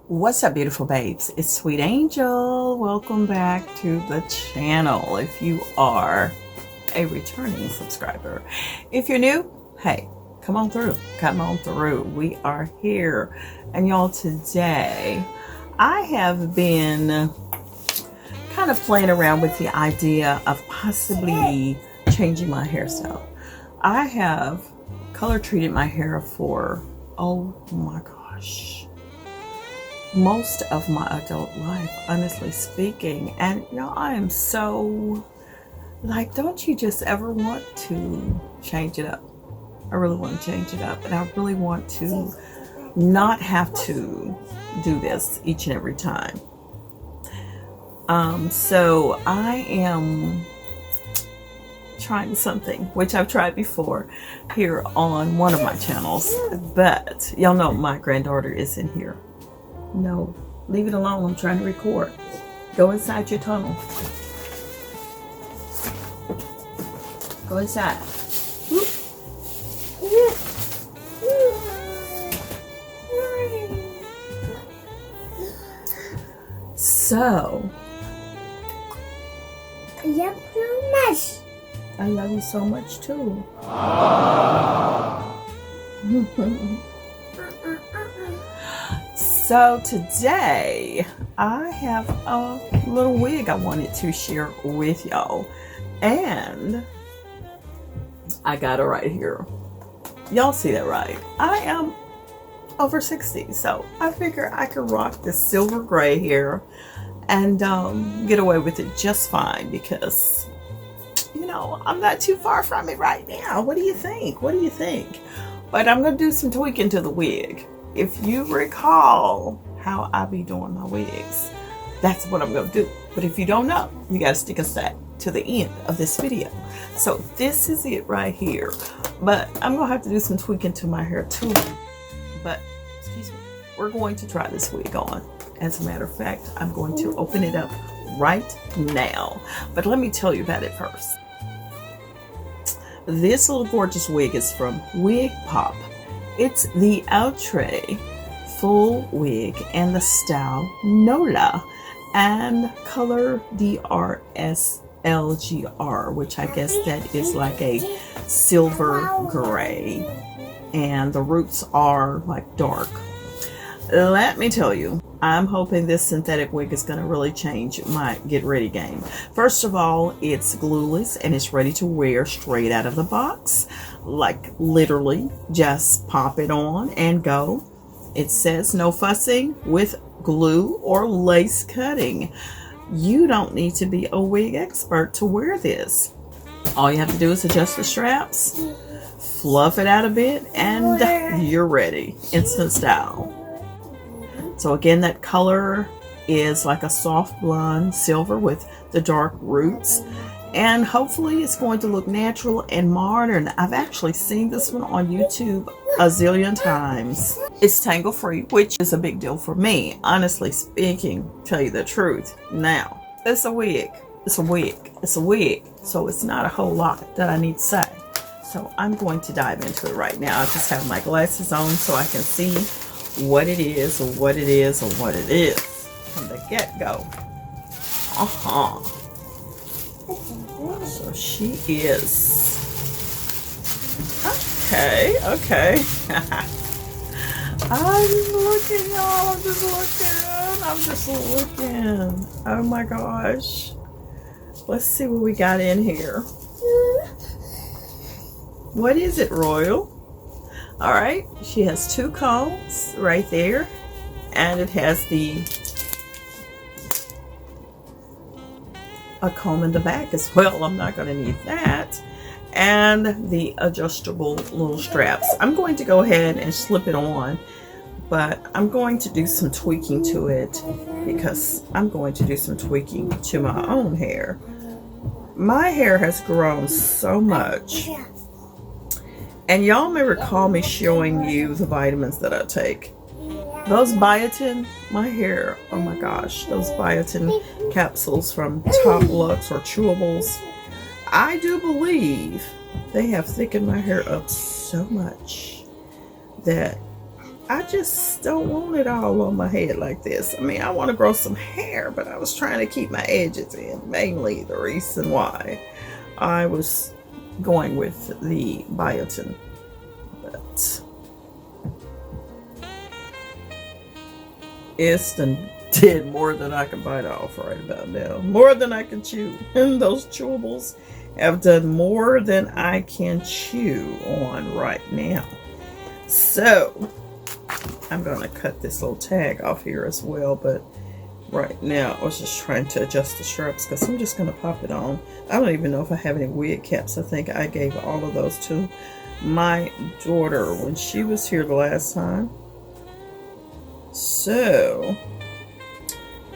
What's up, beautiful babes? It's Sweet Angel. Welcome back to the channel. If you are a returning subscriber, if you're new, hey, come on through. We are here. And y'all, today I have been kind of playing around with the idea of possibly changing my hairstyle. I have color treated my hair for, oh my gosh, most of my adult life, honestly speaking. And y'all, I am so like, don't you just ever want to change it up? I really want to change it up, and I really want to not have to do this each and every time. So I am trying something which I've tried before here on one of my channels, but y'all know my granddaughter is in here. No, leave it alone. I'm trying to record. Go inside your tunnel. Go inside. So, I love you so much too. So today I have a little wig I wanted to share with y'all, and I got it right here. Y'all see that, right? I am over 60, so I figure I could rock this silver gray hair and get away with it just fine, because you know, I'm not too far from it right now. What do you think? But I'm gonna do some tweaking to the wig. If you recall how I be doing my wigs, that's what I'm going to do. But if you don't know, you got to stick a stack to the end of this video. So this is it right here. But I'm going to have to do some tweaking to my hair too. But, excuse me, we're going to try this wig on. As a matter of fact, I'm going to open it up right now. But let me tell you about it first. This little gorgeous wig is from Wigpop. It's the Outre full wig and the style Nola and color DRSLGR, which I guess that is like a silver gray, and the roots are like dark. Let me tell you, I'm hoping this synthetic wig is going to really change my get ready game. First of all, it's glueless and it's ready to wear straight out of the box. Like literally just pop it on and go. It says no fussing with glue or lace cutting. You don't need to be a wig expert to wear this. All you have to do is adjust the straps, fluff it out a bit, and you're ready. Instant style. So again, that color is like a soft blonde silver with the dark roots, and hopefully it's going to look natural and modern. I've actually seen this one on YouTube a zillion times. It's tangle free, which is a big deal for me, honestly speaking, tell you the truth. Now, it's a wig, so it's not a whole lot that I need to say. So I'm going to dive into it right now. I just have my glasses on so I can see what it is from the get-go. So she is okay. I'm looking, y'all. I'm just looking. Oh my gosh, let's see what we got in here. What is it, Royal? All right, she has two combs right there, and it has a comb in the back as well. I'm not going to need that. And the adjustable little straps. I'm going to go ahead and slip it on, but I'm going to do some tweaking to it because I'm going to do some tweaking to my own hair. My hair has grown so much. And y'all may recall me showing you the vitamins that I take. Those biotin, my hair, oh my gosh, those biotin capsules from Top Lux or Chewables, I do believe they have thickened my hair up so much that I just don't want it all on my head like this. I mean, I want to grow some hair, but I was trying to keep my edges in. Mainly the reason why I was going with the biotin. But it's did more than I can bite off right about now. More than I can chew. And those chewables have done more than I can chew on right now. So I'm going to cut this little tag off here as well, but right now I was just trying to adjust the straps because I'm just going to pop it on. I don't even know if I have any wig caps. I think I gave all of those to my daughter when she was here the last time. So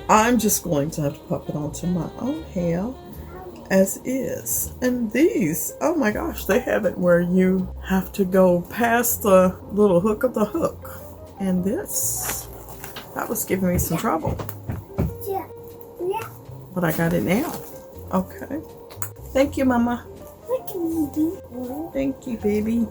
I'm just going to have to pop it onto my own hair as is. And these, oh my gosh, they have it where you have to go past the little hook of the hook. And this, that was giving me some trouble. But I got it now. Okay. Thank you, Mama. Thank you, baby.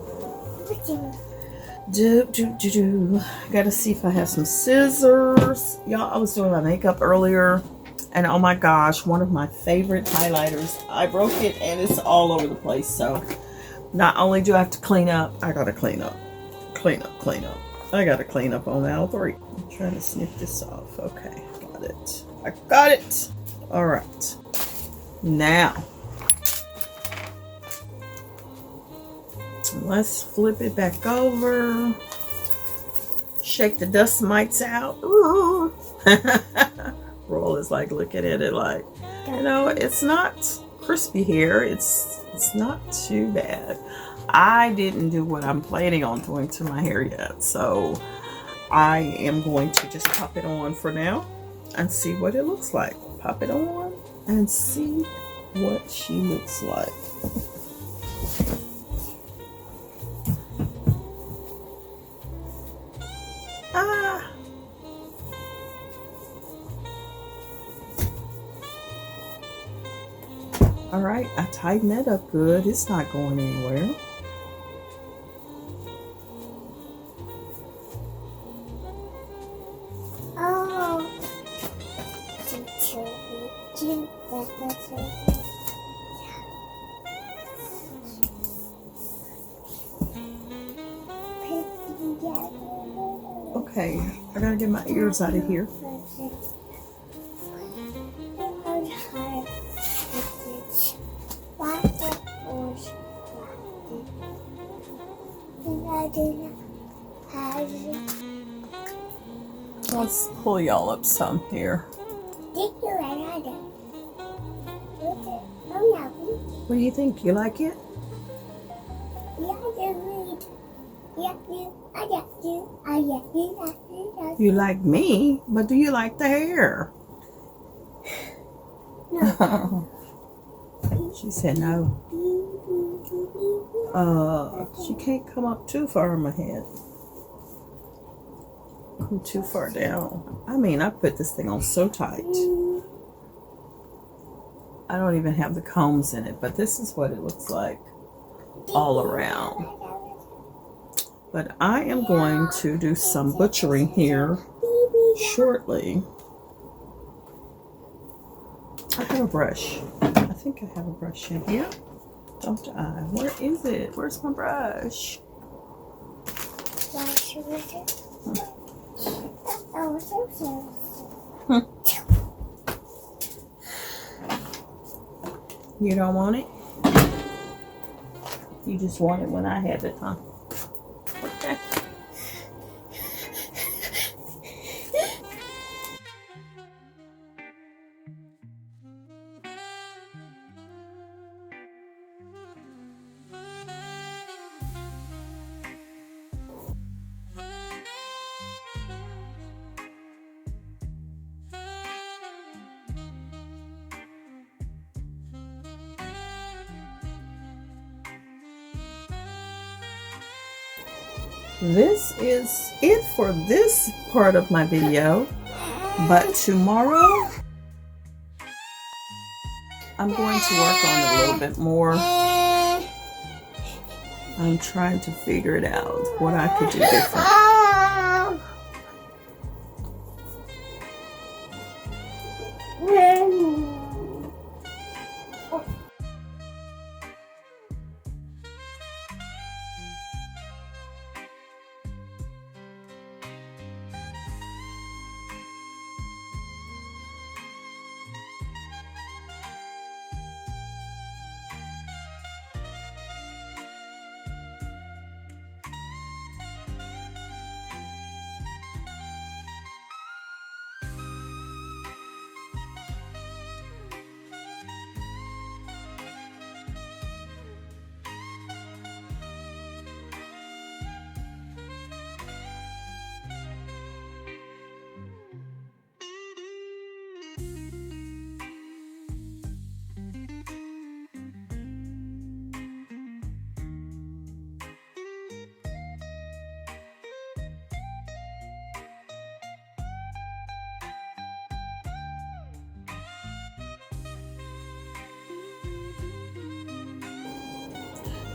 Gotta see if I have some scissors. Y'all, I was doing my makeup earlier. And oh my gosh, one of my favorite highlighters. I broke it and it's all over the place. So not only do I have to clean up, I gotta clean up. Clean up. I gotta clean up on aisle 3. I'm trying to snip this off. Okay, got it. I got it. All right. Now, let's flip it back over. Shake the dust mites out. Ooh. Roll is like looking at it like, you know, it's not crispy here. It's not too bad. I didn't do what I'm planning on doing to my hair yet, so I am going to just pop it on for now and see what it looks like. Pop it on and see what she looks like. All right, I tightened that up good. It's not going anywhere. Okay, I gotta get my ears out of here. Let's pull y'all up some here. What do you think? You like it? You like me, but do you like the hair? No. She said no. She can't come up too far on my head. Come too far down. I mean, I put this thing on so tight. I don't even have the combs in it, but this is what it looks like all around. But I am going to do some butchering here shortly. I have a brush. I think I have a brush in here. Don't I? Where is it? Where's my brush? You don't want it? You just want it when I have it, huh? Okay. This is it for this part of my video, but tomorrow I'm going to work on it a little bit more. I'm trying to figure it out, what I could do different.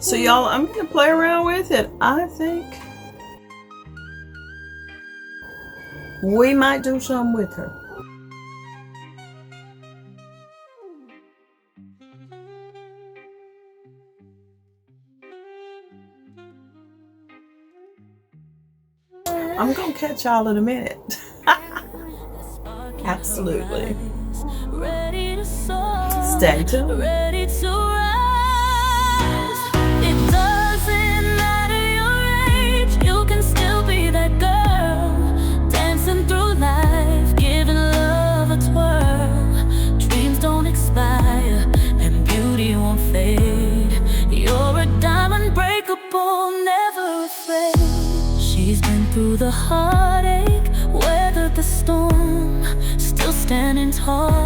So y'all, I'm gonna play around with it. I think we might do something with her. I'm gonna catch y'all in a minute. Absolutely. Stay tuned. Through the heartache, weathered the storm, still standing tall.